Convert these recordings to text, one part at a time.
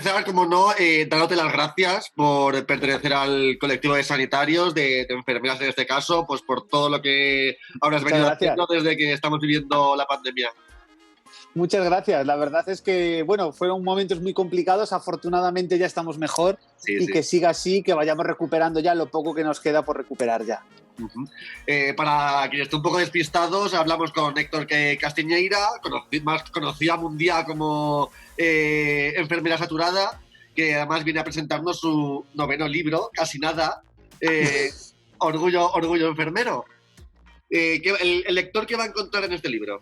empezar, como no, dándote las gracias por pertenecer al colectivo de sanitarios, de enfermeras en este caso, pues por todo lo que habrás Muchas venido gracias. haciendo desde que estamos viviendo la pandemia. Muchas gracias. La verdad es que, bueno, fueron momentos muy complicados. Afortunadamente ya estamos mejor Sí, y sí. que siga así, que vayamos recuperando ya lo poco que nos queda por recuperar ya. Uh-huh. Para quienes estén un poco despistados, hablamos con Héctor Castiñeira, más conocida mundial como Enfermera Saturada, que además viene a presentarnos su noveno libro, Casi Nada, Orgullo Enfermero. El lector que va a encontrar en este libro.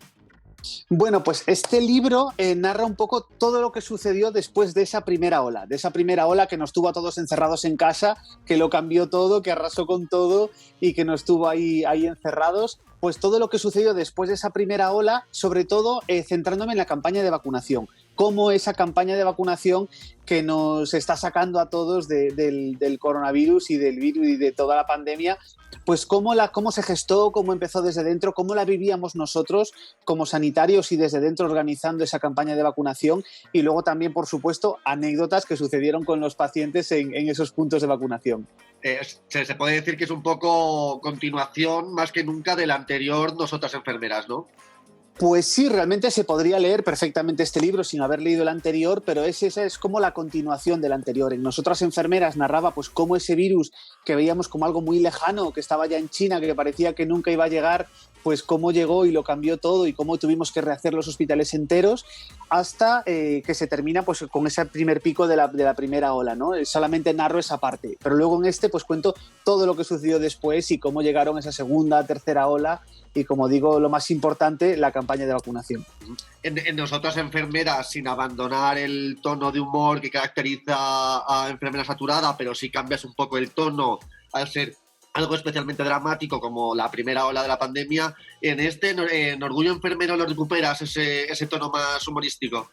Bueno, pues este libro narra un poco todo lo que sucedió después de esa primera ola que nos tuvo a todos encerrados en casa, que lo cambió todo, que arrasó con todo y que nos tuvo ahí encerrados. Pues todo lo que sucedió después de esa primera ola, sobre todo centrándome en la campaña de vacunación. Cómo esa campaña de vacunación que nos está sacando a todos del coronavirus y del virus y de toda la pandemia, pues cómo se gestó, cómo empezó desde dentro, cómo la vivíamos nosotros como sanitarios y desde dentro organizando esa campaña de vacunación, y luego también, por supuesto, anécdotas que sucedieron con los pacientes en esos puntos de vacunación. Se puede decir que es un poco continuación más que nunca del anterior Nosotras Enfermeras, ¿no? Pues sí, realmente se podría leer perfectamente este libro sin haber leído el anterior, pero esa es como la continuación del anterior. En Nosotras Enfermeras narraba pues cómo ese virus que veíamos como algo muy lejano, que estaba ya en China, que parecía que nunca iba a llegar, pues cómo llegó y lo cambió todo y cómo tuvimos que rehacer los hospitales enteros hasta que se termina pues con ese primer pico de la primera ola, ¿no? Solamente narro esa parte, pero luego en este pues cuento todo lo que sucedió después y cómo llegaron esa segunda, tercera ola y, como digo, lo más importante, la campaña de vacunación. En Nosotras Enfermeras, sin abandonar el tono de humor que caracteriza a Enfermera Saturada, pero si cambias un poco el tono al ser algo especialmente dramático como la primera ola de la pandemia, en Orgullo Enfermero lo recuperas ese tono más humorístico.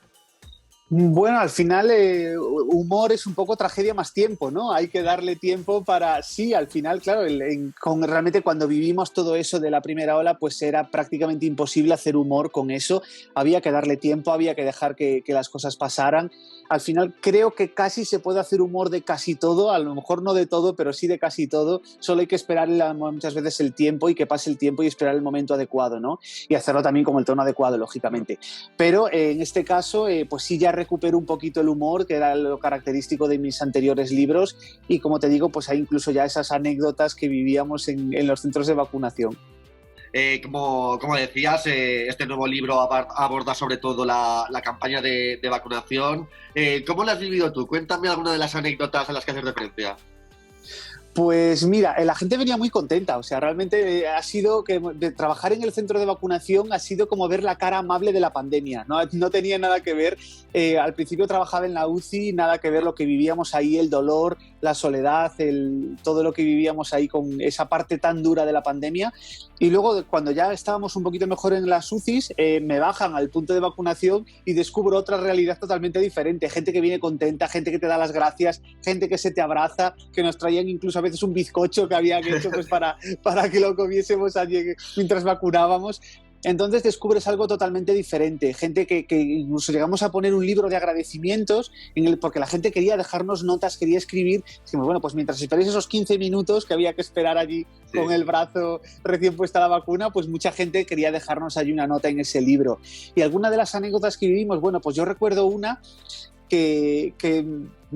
Bueno, al final humor es un poco tragedia más tiempo, ¿no? Hay que darle tiempo para... Sí, al final, claro, realmente cuando vivimos todo eso de la primera ola, pues era prácticamente imposible hacer humor con eso. Había que darle tiempo, había que dejar que las cosas pasaran. Al final creo que casi se puede hacer humor de casi todo, a lo mejor no de todo, pero sí de casi todo. Solo hay que esperar muchas veces el tiempo y que pase el tiempo y esperar el momento adecuado, ¿no? Y hacerlo también con el tono adecuado, lógicamente. Pero en este caso, pues sí, ya recupero un poquito el humor, que era lo característico de mis anteriores libros, y como te digo, pues hay incluso ya esas anécdotas que vivíamos en los centros de vacunación. Como decías, este nuevo libro aborda sobre todo la campaña de vacunación. ¿Cómo lo has vivido tú? Cuéntame alguna de las anécdotas a las que haces referencia. Pues mira, la gente venía muy contenta, o sea, realmente ha sido que de trabajar en el centro de vacunación ha sido como ver la cara amable de la pandemia, no tenía nada que ver, al principio trabajaba en la UCI, nada que ver lo que vivíamos ahí, el dolor, la soledad, todo lo que vivíamos ahí con esa parte tan dura de la pandemia, y luego cuando ya estábamos un poquito mejor en las UCIs, me bajan al punto de vacunación y descubro otra realidad totalmente diferente, gente que viene contenta, gente que te da las gracias, gente que se te abraza, que nos traían incluso a veces un bizcocho que habían hecho pues para que lo comiésemos allí mientras vacunábamos. Entonces descubres algo totalmente diferente, gente que incluso llegamos a poner un libro de agradecimientos porque la gente quería dejarnos notas, quería escribir. Dijimos, bueno, pues mientras esperéis esos 15 minutos que había que esperar allí con el brazo recién puesta la vacuna, pues mucha gente quería dejarnos allí una nota en ese libro. Y alguna de las anécdotas que vivimos, bueno, pues yo recuerdo una que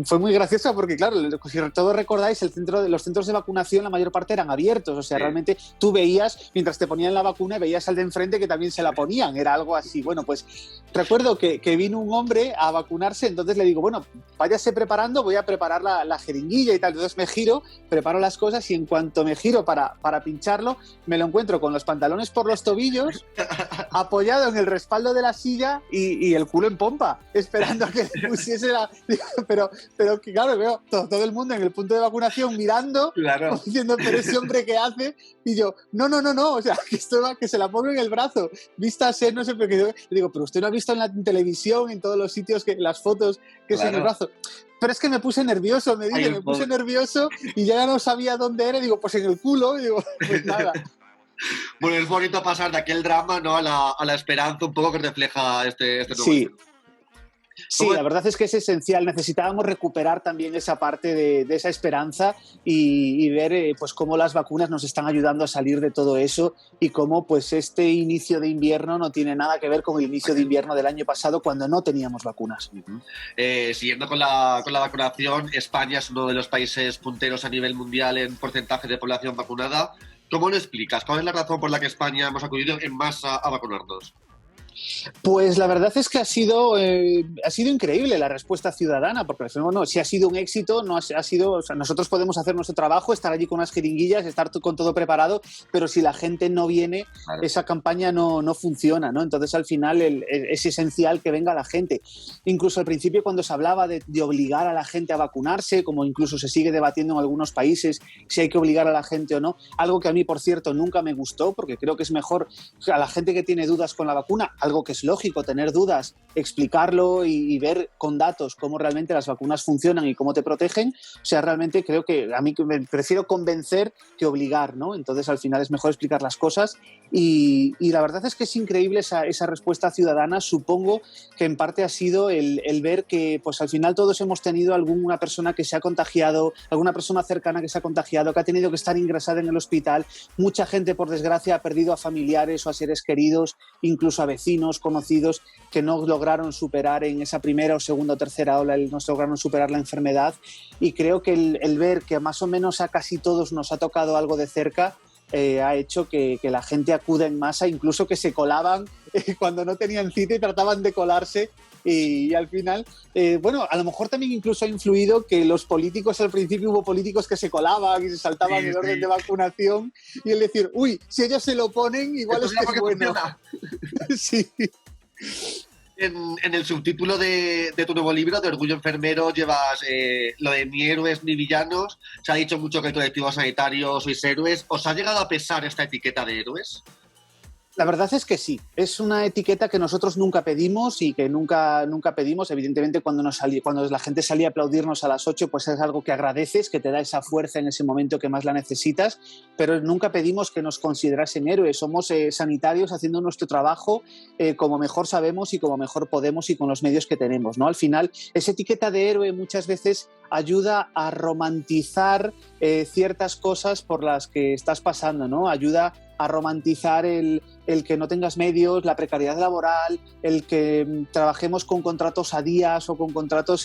fue muy graciosa porque, claro, si todos recordáis, los centros de vacunación la mayor parte eran abiertos, o sea, realmente tú veías, mientras te ponían la vacuna, veías al de enfrente que también se la ponían, era algo así. Bueno, pues recuerdo que vino un hombre a vacunarse, entonces le digo, bueno, váyase preparando, voy a preparar la jeringuilla y tal, entonces me giro, preparo las cosas y en cuanto me giro para pincharlo, me lo encuentro con los pantalones por los tobillos, apoyado en el respaldo de la silla y el culo en pompa, esperando a que le pusiese pero que claro, veo todo el mundo en el punto de vacunación mirando, claro, diciendo, pero ese hombre ¿qué hace? Y yo, no, o sea, que se la pongo en el brazo, vístase, no sé, pero le digo, pero usted no ha visto en la televisión, en todos los sitios, las fotos que es en el brazo. Pero es que me puse nervioso, me dice, me puse nervioso y ya no sabía dónde era, y digo, pues en el culo, y digo, pues nada. Bueno, es bonito pasar de aquel drama, ¿no?, a la esperanza un poco que refleja este nuevo sí. libro. Sí, la verdad es que es esencial. Necesitábamos recuperar también esa parte de esa esperanza y ver pues cómo las vacunas nos están ayudando a salir de todo eso y cómo pues este inicio de invierno no tiene nada que ver con el inicio de invierno del año pasado cuando no teníamos vacunas. Siguiendo con la vacunación, España es uno de los países punteros a nivel mundial en porcentaje de población vacunada. ¿Cómo lo explicas? ¿Cuál es la razón por la que España hemos acudido en masa a vacunarnos? Pues la verdad es que ha sido increíble la respuesta ciudadana, porque bueno, si ha sido un éxito, no ha sido, o sea, nosotros podemos hacer nuestro trabajo, estar allí con unas jeringuillas, estar con todo preparado, pero si la gente no viene, claro, esa campaña no funciona, ¿no? Entonces al final es esencial que venga la gente. Incluso al principio cuando se hablaba de obligar a la gente a vacunarse, como incluso se sigue debatiendo en algunos países si hay que obligar a la gente o no, algo que a mí, por cierto, nunca me gustó, porque creo que es mejor a la gente que tiene dudas con la vacuna, algo que es lógico, tener dudas, explicarlo y ver con datos cómo realmente las vacunas funcionan y cómo te protegen. O sea, realmente creo que a mí me prefiero convencer que obligar, ¿no? Entonces al final es mejor explicar las cosas y la verdad es que es increíble esa respuesta ciudadana. Supongo que en parte ha sido el ver que pues al final todos hemos tenido alguna persona que se ha contagiado, alguna persona cercana que se ha contagiado, que ha tenido que estar ingresada en el hospital. Mucha gente, por desgracia, ha perdido a familiares o a seres queridos, incluso a vecinos, conocidos, que no lograron superar en esa primera o segunda o tercera ola, no lograron superar la enfermedad, y creo que el ver que más o menos a casi todos nos ha tocado algo de cerca ha hecho que la gente acuda en masa, incluso que se colaban cuando no tenían cita y trataban de colarse. Y al final, bueno, a lo mejor también incluso ha influido que los políticos, al principio hubo políticos que se colaban y se saltaban el orden de vacunación, y el decir, uy, si ellos se lo ponen, igual es que es bueno. Sí. En el subtítulo de tu nuevo libro, de Orgullo Enfermero, llevas lo de ni héroes ni villanos. Se ha dicho mucho que el colectivo sanitario sois héroes. ¿Os ha llegado a pesar esta etiqueta de héroes? La verdad es que sí, es una etiqueta que nosotros nunca pedimos y que nunca pedimos. Evidentemente cuando la gente salía a aplaudirnos a las 8, pues es algo que agradeces, que te da esa fuerza en ese momento que más la necesitas, pero nunca pedimos que nos considerasen héroes. Somos sanitarios haciendo nuestro trabajo como mejor sabemos y como mejor podemos y con los medios que tenemos, ¿no? Al final, esa etiqueta de héroe muchas veces ayuda a romantizar ciertas cosas por las que estás pasando, ¿no? Ayuda a romantizar el que no tengas medios, la precariedad laboral, el que trabajemos con contratos a días o con contratos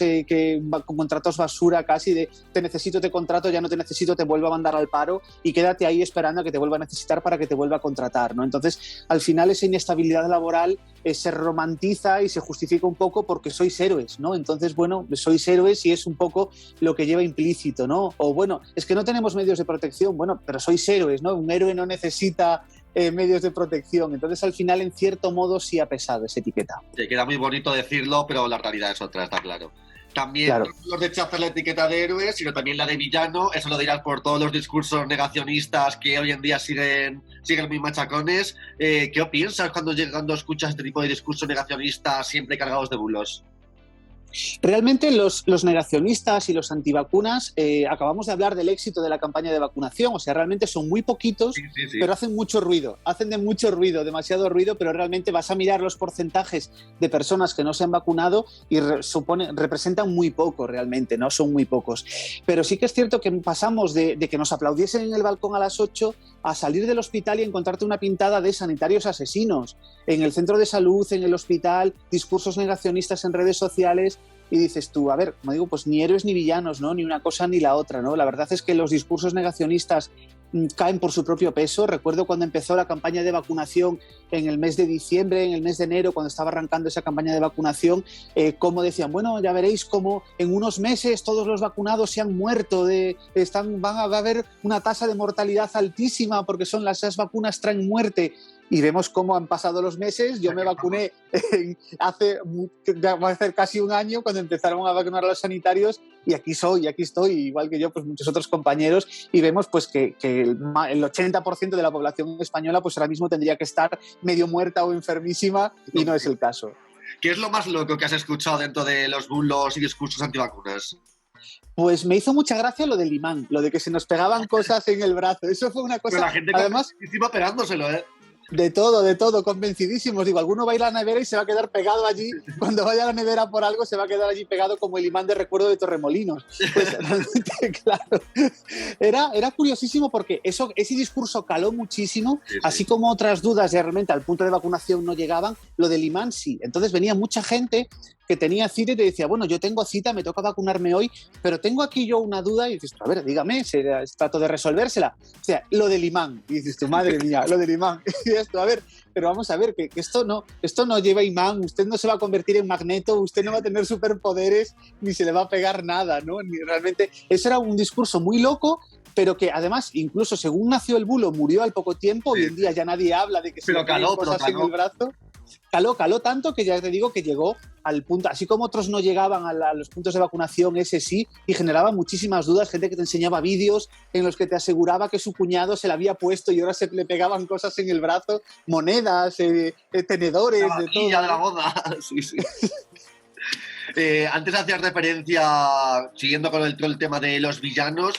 basura casi, de te necesito, te contrato, ya no te necesito, te vuelvo a mandar al paro y quédate ahí esperando a que te vuelva a necesitar para que te vuelva a contratar, ¿no? Entonces, al final esa inestabilidad laboral se romantiza y se justifica un poco porque sois héroes, ¿no? Entonces, bueno, sois héroes y es un poco lo que lleva implícito, ¿no? O bueno, es que no tenemos medios de protección, bueno, pero sois héroes, ¿no? Un héroe no necesita medios de protección. Entonces, al final, en cierto modo, sí ha pesado esa etiqueta. Sí, queda muy bonito decirlo, pero la realidad es otra, está claro. También claro, no los rechazan la etiqueta de héroe, sino también la de villano. Eso lo dirás por todos los discursos negacionistas que hoy en día siguen muy machacones. ¿Qué piensas cuando escuchas este tipo de discursos negacionistas siempre cargados de bulos? Realmente los negacionistas y los antivacunas acabamos de hablar del éxito de la campaña de vacunación, o sea, realmente son muy poquitos, sí. Pero hacen mucho ruido, demasiado ruido, pero realmente vas a mirar los porcentajes de personas que no se han vacunado y representan muy poco realmente, ¿no? Son muy pocos. Pero sí que es cierto que pasamos de que nos aplaudiesen en el balcón a las 8 a salir del hospital y encontrarte una pintada de sanitarios asesinos en el centro de salud, en el hospital, discursos negacionistas en redes sociales. Y dices tú, a ver, como digo, pues ni héroes ni villanos, ¿no? Ni una cosa ni la otra, ¿no? La verdad es que los discursos negacionistas caen por su propio peso. Recuerdo cuando empezó la campaña de vacunación en el mes de diciembre, en el mes de enero, cuando estaba arrancando esa campaña de vacunación, cómo decían, bueno, ya veréis cómo en unos meses todos los vacunados se han muerto, va a haber una tasa de mortalidad altísima porque esas vacunas traen muerte. Y vemos cómo han pasado los meses. Yo me vacuné va a hacer casi un año cuando empezaron a vacunar a los sanitarios y aquí estoy, igual que yo, pues muchos otros compañeros, y vemos pues que el 80% de la población española pues ahora mismo tendría que estar medio muerta o enfermísima y no es el caso. ¿Qué es lo más loco que has escuchado dentro de los bulos y discursos antivacunas? Pues me hizo mucha gracia lo del imán, lo de que se nos pegaban cosas en el brazo. Eso fue una cosa... Pero la gente además encima pegándoselo, ¿eh? de todo, convencidísimos. Digo, alguno va a ir a la nevera y se va a quedar pegado allí. Cuando vaya a la nevera por algo, se va a quedar allí pegado como el imán de recuerdo de Torremolinos. Pues realmente, claro, era curiosísimo porque ese discurso caló muchísimo, Sí, sí. así como otras dudas ya realmente al punto de vacunación no llegaban, lo del imán sí. Entonces venía mucha gente que tenía cita y te decía, bueno, yo tengo cita, me toca vacunarme hoy, pero tengo aquí yo una duda y dices, a ver, dígame, trato de resolvérsela. O sea, lo del imán. Y dices, tu madre mía, lo del imán. Y esto, a ver, pero vamos a ver, que esto no lleva imán, usted no se va a convertir en Magneto, usted no va a tener superpoderes, ni se le va a pegar nada, ¿no? Ni realmente, eso era un discurso muy loco, pero que además, incluso según nació el bulo, murió al poco tiempo, Sí. hoy en día ya nadie habla de que se Pero le peguen caló, cosas pero caló. en el brazo. Caló tanto que ya te digo que llegó al punto, así como otros no llegaban a los puntos de vacunación, ese sí, y generaba muchísimas dudas, gente que te enseñaba vídeos en los que te aseguraba que su cuñado se le había puesto y ahora se le pegaban cosas en el brazo, monedas, tenedores, La de todo. vaquilla de la boda. Sí, sí. Antes hacías referencia, siguiendo con todo el tema de los villanos,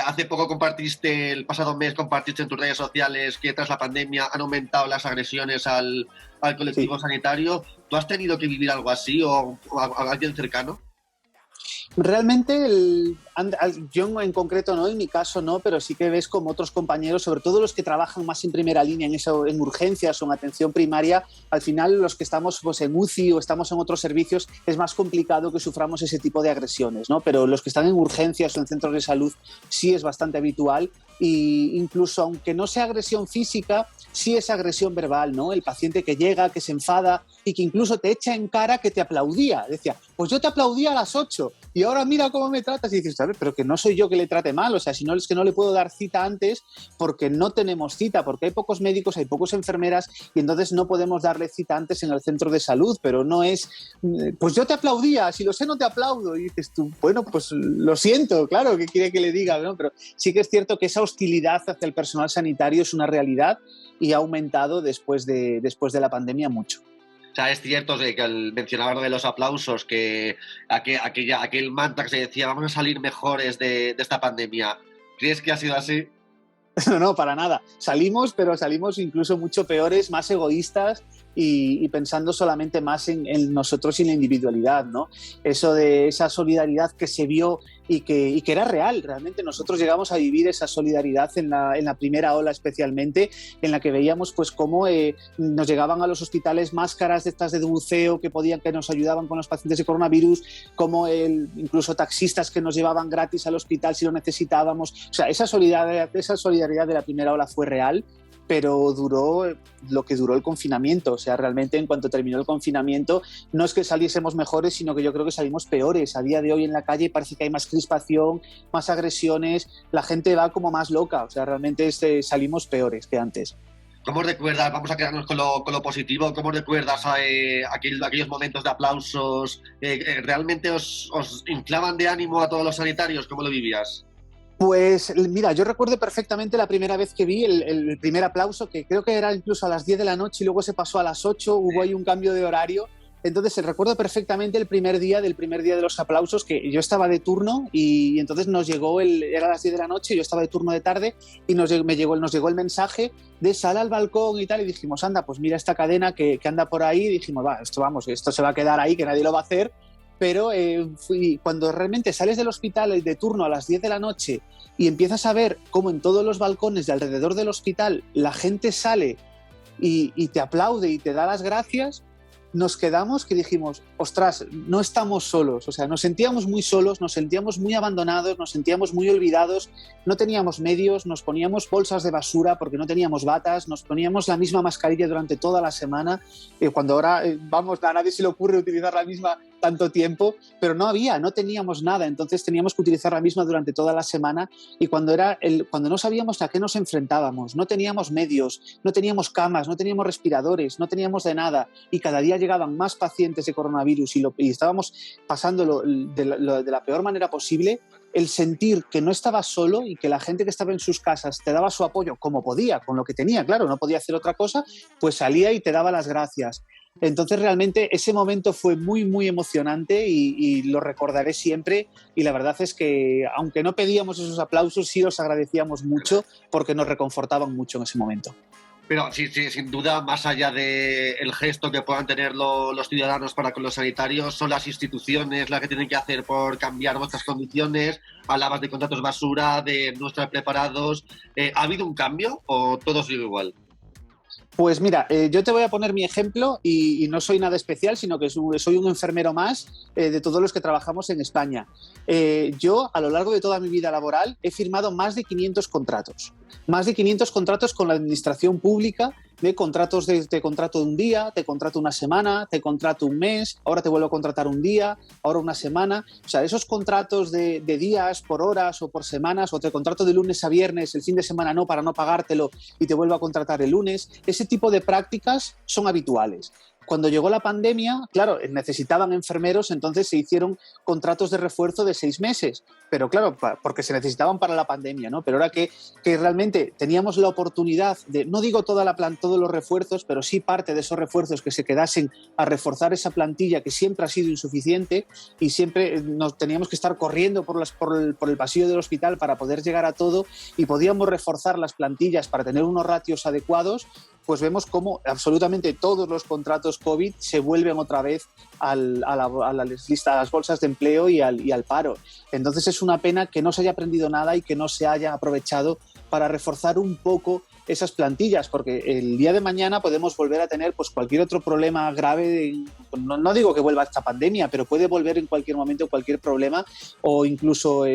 hace poco el pasado mes compartiste en tus redes sociales que tras la pandemia han aumentado las agresiones al colectivo Sí. sanitario. ¿Tú has tenido que vivir algo así o a alguien cercano? Realmente, yo en concreto no, en mi caso no, pero sí que ves como otros compañeros, sobre todo los que trabajan más en primera línea, en urgencias o en atención primaria, al final los que estamos pues, en UCI o estamos en otros servicios, es más complicado que suframos ese tipo de agresiones, ¿no? Pero los que están en urgencias o en centros de salud sí es bastante habitual, y incluso aunque no sea agresión física, sí es agresión verbal, ¿no? El paciente que llega, que se enfada y que incluso te echa en cara que te aplaudía. Decía, pues yo te aplaudía a las 8 y ahora mira cómo me tratas. Y dices, ¿sabes? Pero que no soy yo que le trate mal, o sea, si no es que no le puedo dar cita antes porque no tenemos cita, porque hay pocos médicos, hay pocas enfermeras y entonces no podemos darle cita antes en el centro de salud, pero no es, pues yo te aplaudía, si lo sé no te aplaudo. Y dices tú, bueno, pues lo siento, claro, ¿qué quiere que le diga? ¿No? Pero sí que es cierto que esa hostilidad hacia el personal sanitario es una realidad y ha aumentado después de la pandemia mucho. O sea, es cierto que mencionabas lo de los aplausos, que aquel mantra que se decía, vamos a salir mejores de esta pandemia. ¿Crees que ha sido así? No, para nada. Salimos, pero salimos incluso mucho peores, más egoístas y pensando solamente más en nosotros y en la individualidad, ¿no? Eso de esa solidaridad que se vio y que era real. Realmente nosotros llegamos a vivir esa solidaridad en la primera ola especialmente, en la que veíamos pues cómo nos llegaban a los hospitales máscaras de estas de buceo que nos ayudaban con los pacientes de coronavirus, como incluso taxistas que nos llevaban gratis al hospital si lo necesitábamos. O sea, esa solidaridad de la primera ola fue real, pero duró lo que duró el confinamiento. O sea, realmente en cuanto terminó el confinamiento, no es que saliésemos mejores, sino que yo creo que salimos peores. A día de hoy en la calle parece que hay más crispación, más agresiones, la gente va como más loca. O sea, realmente salimos peores que antes. ¿Cómo recuerdas, vamos a quedarnos con lo positivo, cómo recuerdas aquellos momentos de aplausos? ¿Realmente os inflaban de ánimo a todos los sanitarios? ¿Cómo lo vivías? Pues mira, yo recuerdo perfectamente la primera vez que vi el primer aplauso, que creo que era incluso a las 10 de la noche y luego se pasó a las 8, hubo ahí un cambio de horario. Entonces recuerdo perfectamente el primer día de los aplausos, que yo estaba de turno y entonces nos llegó, era a las 10 de la noche, yo estaba de turno de tarde y nos llegó el mensaje de sal al balcón y tal, y dijimos, anda, pues mira esta cadena que anda por ahí, y dijimos, esto se va a quedar ahí, que nadie lo va a hacer. Pero cuando realmente sales del hospital de turno a las 10 de la noche y empiezas a ver cómo en todos los balcones de alrededor del hospital la gente sale y te aplaude y te da las gracias, nos quedamos que dijimos, ostras, no estamos solos. O sea, nos sentíamos muy solos, nos sentíamos muy abandonados, nos sentíamos muy olvidados, no teníamos medios, nos poníamos bolsas de basura porque no teníamos batas, nos poníamos la misma mascarilla durante toda la semana, cuando ahora, a nadie se le ocurre utilizar la misma tanto tiempo, pero no teníamos nada, entonces teníamos que utilizar la misma durante toda la semana, y cuando no sabíamos a qué nos enfrentábamos, no teníamos medios, no teníamos camas, no teníamos respiradores, no teníamos de nada, y cada día llegaban más pacientes de coronavirus y estábamos pasándolo de la peor manera posible, el sentir que no estabas solo y que la gente que estaba en sus casas te daba su apoyo como podía, con lo que tenía, claro, no podía hacer otra cosa, pues salía y te daba las gracias. Entonces realmente ese momento fue muy, muy emocionante y lo recordaré siempre, y la verdad es que aunque no pedíamos esos aplausos, sí los agradecíamos mucho porque nos reconfortaban mucho en ese momento. Pero sí, sí, sin duda, más allá del gesto que puedan tener los ciudadanos para con los sanitarios, son las instituciones las que tienen que hacer por cambiar vuestras condiciones. Hablabas de contratos basura, de no estar preparados. ¿Ha habido un cambio o todo sigue igual? Pues mira, yo te voy a poner mi ejemplo y no soy nada especial, sino que soy un enfermero más de todos los que trabajamos en España. Yo, a lo largo de toda mi vida laboral, he firmado más de 500 contratos. Más de 500 contratos con la administración pública, de contratos te contrato un día, te contrato una semana, te contrato un mes, ahora te vuelvo a contratar un día, ahora una semana. O sea, esos contratos de días por horas o por semanas, o te contrato de lunes a viernes, el fin de semana no, para no pagártelo y te vuelvo a contratar el lunes, ese tipo de prácticas son habituales. Cuando llegó la pandemia, claro, necesitaban enfermeros, entonces se hicieron contratos de refuerzo de 6 meses, pero claro, porque se necesitaban para la pandemia, ¿no? Pero ahora que realmente teníamos la oportunidad de, no digo todos los refuerzos, pero sí parte de esos refuerzos que se quedasen a reforzar esa plantilla que siempre ha sido insuficiente y siempre nos teníamos que estar corriendo por el pasillo del hospital para poder llegar a todo, y podíamos reforzar las plantillas para tener unos ratios adecuados, pues vemos cómo absolutamente todos los contratos COVID se vuelven otra vez a las bolsas de empleo y al paro. Entonces es una pena que no se haya aprendido nada y que no se haya aprovechado para reforzar un poco esas plantillas, porque el día de mañana podemos volver a tener pues cualquier otro problema grave. No digo que vuelva esta pandemia, pero puede volver en cualquier momento cualquier problema, o incluso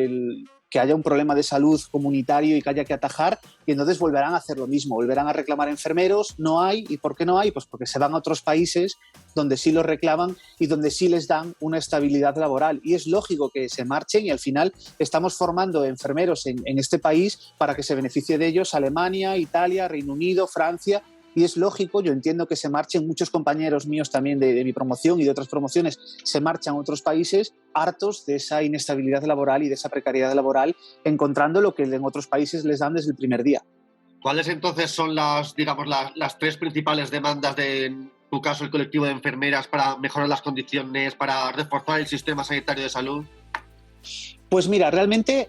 que haya un problema de salud comunitario y que haya que atajar, y entonces volverán a hacer lo mismo, volverán a reclamar enfermeros. No hay. ¿Y por qué no hay? Pues porque se van a otros países donde sí los reclaman y donde sí les dan una estabilidad laboral. Y es lógico que se marchen, y al final estamos formando enfermeros en este país para que se beneficie de ellos Alemania, Italia, Reino Unido, Francia. Y es lógico, yo entiendo que se marchen muchos compañeros míos también de mi promoción y de otras promociones, se marchan a otros países hartos de esa inestabilidad laboral y de esa precariedad laboral, encontrando lo que en otros países les dan desde el primer día. ¿Cuáles entonces son digamos, las tres principales demandas de, en tu caso, el colectivo de enfermeras para mejorar las condiciones, para reforzar el sistema sanitario de salud? Pues mira, realmente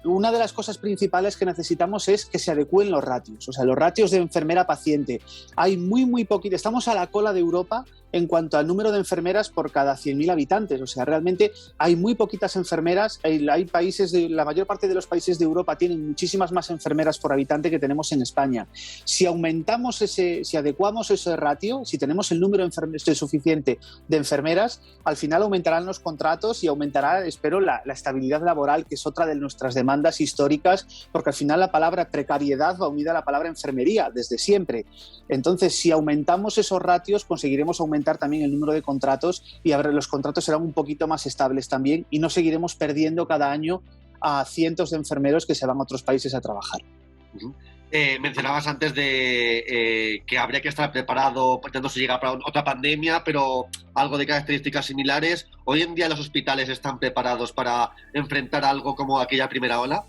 una de las cosas principales que necesitamos es que se adecúen los ratios, o sea, los ratios de enfermera-paciente. Hay muy poquito, estamos a la cola de Europa en cuanto al número de enfermeras por cada 100.000 habitantes, o sea, realmente hay muy poquitas enfermeras. Hay países, la mayor parte de los países de Europa tienen muchísimas más enfermeras por habitante que tenemos en España. Si adecuamos ese ratio, si tenemos el número suficiente de enfermeras, al final aumentarán los contratos y aumentará, espero, la estabilidad laboral, que es otra de nuestras demandas históricas, porque al final la palabra precariedad va unida a la palabra enfermería desde siempre. Entonces, si aumentamos esos ratios, conseguiremos aumentar también el número de contratos, y los contratos serán un poquito más estables también, y no seguiremos perdiendo cada año a cientos de enfermeros que se van a otros países a trabajar. Uh-huh. Mencionabas antes de que habría que estar preparado cuando se llega para otra pandemia, pero algo de características similares. ¿Hoy en día los hospitales están preparados para enfrentar algo como aquella primera ola?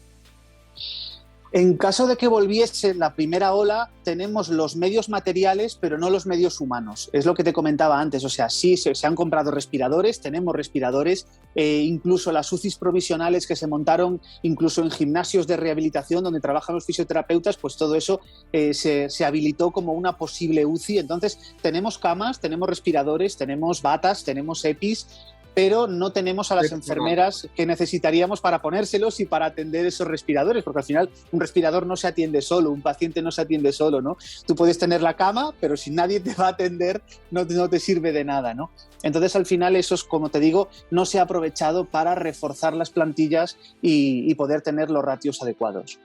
En caso de que volviese la primera ola, tenemos los medios materiales, pero no los medios humanos. Es lo que te comentaba antes. O sea, sí se han comprado respiradores, tenemos respiradores, incluso las UCIs provisionales que se montaron incluso en gimnasios de rehabilitación donde trabajan los fisioterapeutas, pues todo eso se habilitó como una posible UCI. Entonces, tenemos camas, tenemos respiradores, tenemos batas, tenemos EPIs, pero no tenemos a las enfermeras que necesitaríamos para ponérselos y para atender esos respiradores, porque al final un respirador no se atiende solo, un paciente no se atiende solo, ¿no? Tú puedes tener la cama, pero si nadie te va a atender, no te sirve de nada, ¿no? Entonces, al final, eso es, como te digo, no se ha aprovechado para reforzar las plantillas y poder tener los ratios adecuados.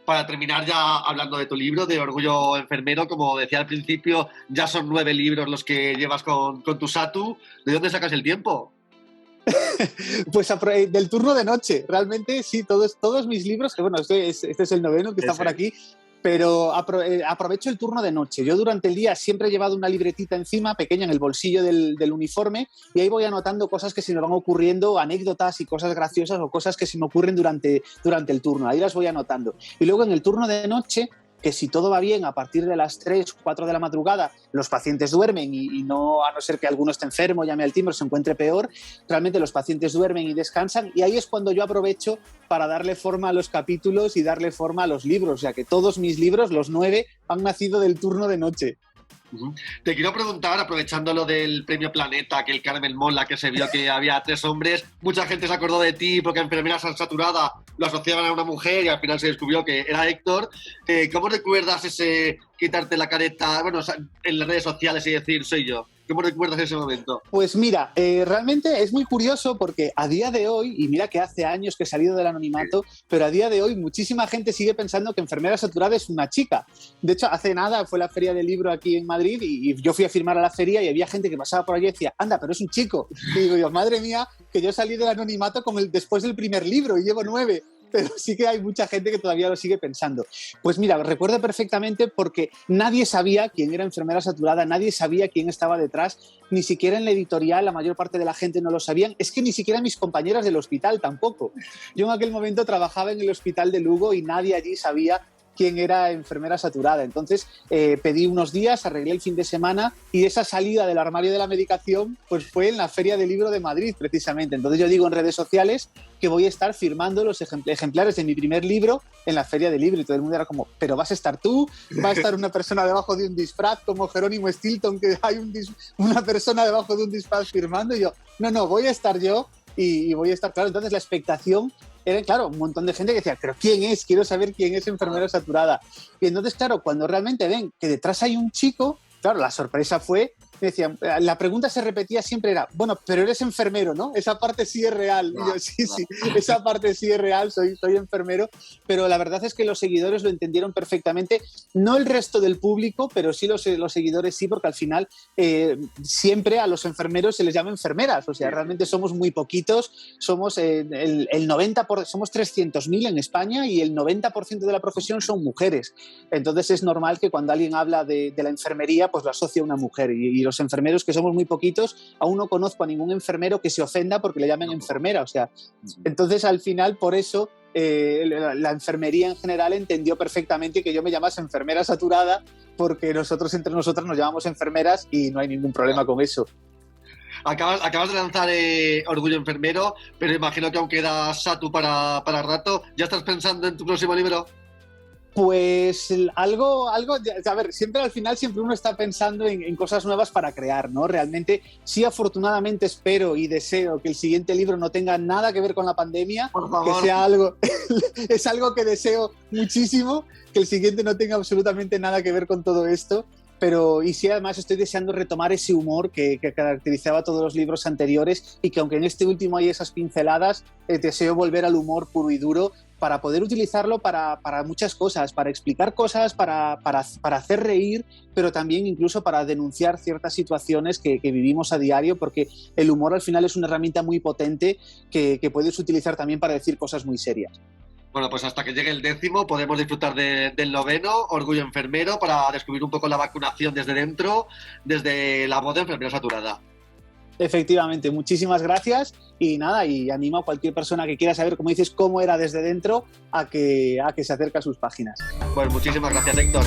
Para terminar, ya hablando de tu libro, de Orgullo Enfermero, como decía al principio, ya son 9 libros los que llevas con tu Satu. ¿De dónde sacas el tiempo? Pues del turno de noche. Realmente, sí, todos mis libros, que bueno, este es el 9º que está por aquí, pero aprovecho el turno de noche. Yo durante el día siempre he llevado una libretita encima, pequeña, en el bolsillo del uniforme, y ahí voy anotando cosas que se me van ocurriendo, anécdotas y cosas graciosas o cosas que se me ocurren durante el turno. Ahí las voy anotando. Y luego en el turno de noche que si todo va bien, a partir de las 3 o 4 de la madrugada, los pacientes duermen y no, a no ser que alguno esté enfermo, llame al timbre, se encuentre peor, realmente los pacientes duermen y descansan, y ahí es cuando yo aprovecho para darle forma a los capítulos y darle forma a los libros. O sea que todos mis libros, los 9, han nacido del turno de noche. Te quiero preguntar, aprovechando lo del premio Planeta, que el Carmen Mola, que se vio que había 3 hombres, mucha gente se acordó de ti porque Enfermera Saturada lo asociaban a una mujer y al final se descubrió que era Héctor. ¿Cómo recuerdas ese quitarte la careta, bueno, en las redes sociales y decir soy yo? ¿Cómo recuerdas ese momento? Pues mira, realmente es muy curioso porque a día de hoy, y mira que hace años que he salido del anonimato, pero a día de hoy muchísima gente sigue pensando que Enfermera Saturada es una chica. De hecho, hace nada fue la Feria del Libro aquí en Madrid y yo fui a firmar a la feria y había gente que pasaba por allí y decía, anda, pero es un chico. Y digo yo, madre mía, que yo salí del anonimato después del primer libro y llevo 9. Pero sí que hay mucha gente que todavía lo sigue pensando. Pues mira, recuerdo perfectamente porque nadie sabía quién era Enfermera Saturada, nadie sabía quién estaba detrás, ni siquiera en la editorial la mayor parte de la gente no lo sabían, es que ni siquiera mis compañeras del hospital tampoco. Yo en aquel momento trabajaba en el hospital de Lugo y nadie allí sabía quién era Enfermera Saturada. Entonces pedí unos días, arreglé el fin de semana y esa salida del armario de la medicación pues fue en la Feria del Libro de Madrid precisamente. Entonces yo digo en redes sociales que voy a estar firmando los ejemplares de mi primer libro en la Feria del Libro y todo el mundo era como, ¿pero vas a estar tú? ¿Va a estar una persona debajo de un disfraz como Jerónimo Stilton, que hay una persona debajo de un disfraz firmando? Y yo, no, voy a estar yo y voy a estar, claro. Entonces la expectación era, claro, un montón de gente que decía, ¿pero quién es? Quiero saber quién es Enfermera Saturada. Y entonces, claro, cuando realmente ven que detrás hay un chico, claro, la sorpresa fue, decían, la pregunta se repetía siempre era, bueno, pero eres enfermero, ¿no? Esa parte sí es real. Y yo, sí, esa parte sí es real, soy enfermero. Pero la verdad es que los seguidores lo entendieron perfectamente. No el resto del público, pero sí los seguidores sí, porque al final siempre a los enfermeros se les llama enfermeras. O sea, realmente somos muy poquitos. Somos somos 300.000 en España y el 90% de la profesión son mujeres. Entonces es normal que cuando alguien habla de la enfermería, pues lo asocia a una mujer. Y los enfermeros, que somos muy poquitos, aún no conozco a ningún enfermero que se ofenda porque le llamen enfermera. O sea, entonces al final, por eso, la enfermería en general entendió perfectamente que yo me llamase Enfermera Saturada, porque nosotros entre nosotras nos llamamos enfermeras y no hay ningún problema con eso. Acabas de lanzar Orgullo Enfermero, pero imagino que aún queda Satu para rato. ¿Ya estás pensando en tu próximo libro? Pues algo, a ver, siempre al final uno está pensando en cosas nuevas para crear, ¿no? Realmente sí, afortunadamente espero y deseo que el siguiente libro no tenga nada que ver con la pandemia, por favor. Que sea algo, es algo que deseo muchísimo, que el siguiente no tenga absolutamente nada que ver con todo esto. Pero, y sí, además estoy deseando retomar ese humor que caracterizaba todos los libros anteriores y que aunque en este último hay esas pinceladas, deseo volver al humor puro y duro para poder utilizarlo para muchas cosas, para explicar cosas, para hacer reír, pero también incluso para denunciar ciertas situaciones que vivimos a diario, porque el humor al final es una herramienta muy potente que puedes utilizar también para decir cosas muy serias. Bueno, pues hasta que llegue el 10º podemos disfrutar del 9º, Orgullo Enfermero, para descubrir un poco la vacunación desde dentro, desde la voz de Enfermera Saturada. Efectivamente, muchísimas gracias y nada, y animo a cualquier persona que quiera saber, como dices, cómo era desde dentro, a que se acerque a sus páginas. Pues muchísimas gracias, Héctor.